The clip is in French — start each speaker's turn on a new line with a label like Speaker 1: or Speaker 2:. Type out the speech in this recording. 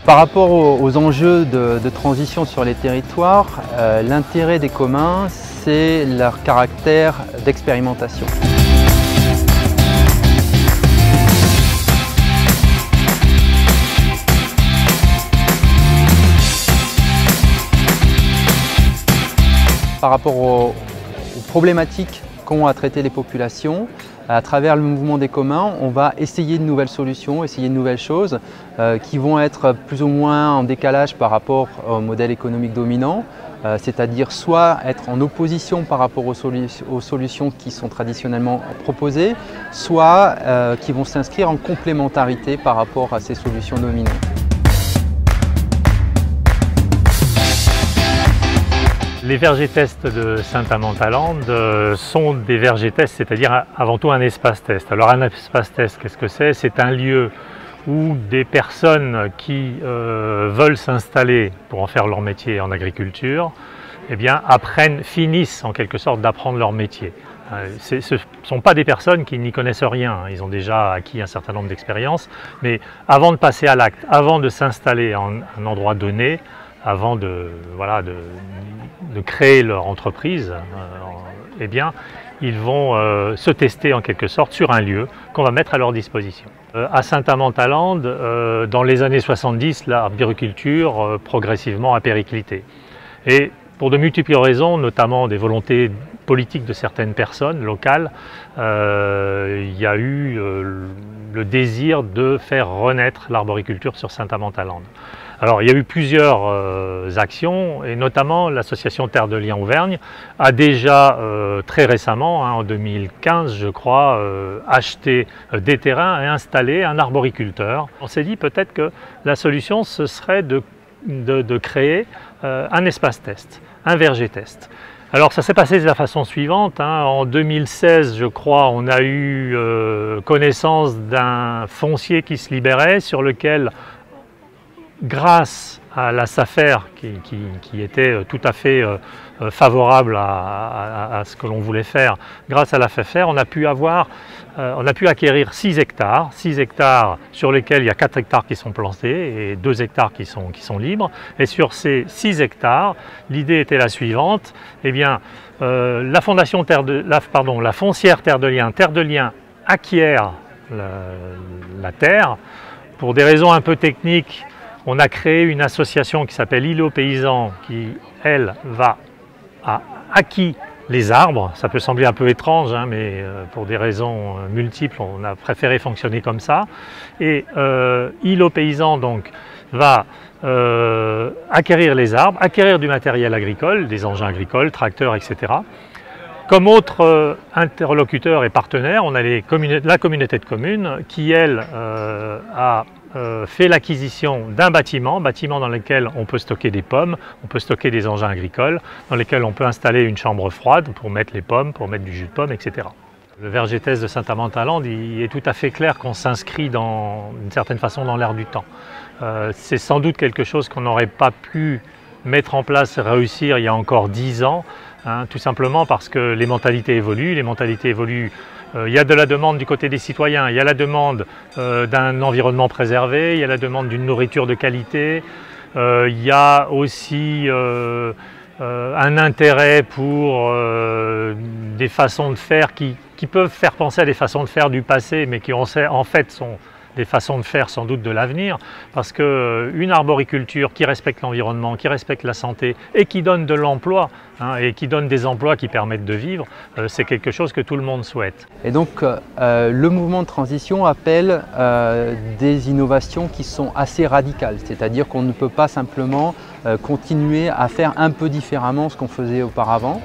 Speaker 1: Par rapport aux enjeux de transition sur les territoires, l'intérêt des communs, c'est leur caractère d'expérimentation. Par rapport aux problématiques qu'ont à traiter les populations, à travers le mouvement des communs, on va essayer de nouvelles solutions, essayer de nouvelles choses qui vont être plus ou moins en décalage par rapport au modèle économique dominant, c'est-à-dire soit être en opposition par rapport aux solutions qui sont traditionnellement proposées, soit qui vont s'inscrire en complémentarité par rapport à ces solutions dominantes.
Speaker 2: Les vergers tests de Saint-Amand-Talande sont des vergers tests, c'est-à-dire avant tout un espace test. Alors un espace test, qu'est-ce que c'est? C'est un lieu où des personnes qui veulent s'installer pour en faire leur métier en agriculture, eh bien, finissent en quelque sorte d'apprendre leur métier. Ce ne sont pas des personnes qui n'y connaissent rien, ils ont déjà acquis un certain nombre d'expériences, mais avant de passer à l'acte, avant de s'installer en un endroit donné, avant de créer leur entreprise, eh bien, ils vont se tester en quelque sorte sur un lieu qu'on va mettre à leur disposition. À Saint-Amand-Talande, dans les années 70, l'arboriculture progressivement a périclité. Et pour de multiples raisons, notamment des volontés politiques de certaines personnes locales, il y a eu le désir de faire renaître l'arboriculture sur Saint-Amand-Talande. Alors il y a eu plusieurs actions et notamment l'association Terre de Liens Auvergne a déjà très récemment, en 2015 je crois, acheté des terrains et installé un arboriculteur. On s'est dit peut-être que la solution ce serait de créer un espace test, un verger test. Alors ça s'est passé de la façon suivante, en 2016 je crois on a eu connaissance d'un foncier qui se libérait sur lequel, grâce à la SAFER qui était tout à fait favorable à ce que l'on voulait faire, grâce à la SAFER, on a pu acquérir 6 hectares sur lesquels il y a 4 hectares qui sont plantés et 2 hectares qui sont libres. Et sur ces 6 hectares, l'idée était la suivante, eh bien, la foncière Terre de Liens acquiert la terre. Pour des raisons un peu techniques, on a créé une association qui s'appelle Îlot Paysan qui, elle, a acquis les arbres. Ça peut sembler un peu étrange, mais pour des raisons multiples, on a préféré fonctionner comme ça. Et Îlot Paysan donc, va acquérir les arbres, acquérir du matériel agricole, des engins agricoles, tracteurs, etc. Comme autre interlocuteur et partenaire, on a la communauté de communes qui, elle, a fait l'acquisition d'un bâtiment dans lequel on peut stocker des pommes, on peut stocker des engins agricoles, dans lesquels on peut installer une chambre froide pour mettre les pommes, pour mettre du jus de pomme, etc. Le verger test de Saint-Amand-Talande, il est tout à fait clair qu'on s'inscrit d'une certaine façon dans l'air du temps. C'est sans doute quelque chose qu'on n'aurait pas pu mettre en place et réussir il y a encore 10 ans, tout simplement parce que les mentalités évoluent, il y a de la demande du côté des citoyens, il y a la demande d'un environnement préservé, il y a la demande d'une nourriture de qualité, il y a aussi un intérêt pour des façons de faire qui peuvent faire penser à des façons de faire du passé, mais qui en fait sont des façons de faire sans doute de l'avenir, parce qu'une arboriculture qui respecte l'environnement, qui respecte la santé et qui donne de l'emploi, et qui donne des emplois qui permettent de vivre, c'est quelque chose que tout le monde souhaite.
Speaker 1: Et donc le mouvement de transition appelle des innovations qui sont assez radicales, c'est-à-dire qu'on ne peut pas simplement continuer à faire un peu différemment ce qu'on faisait auparavant.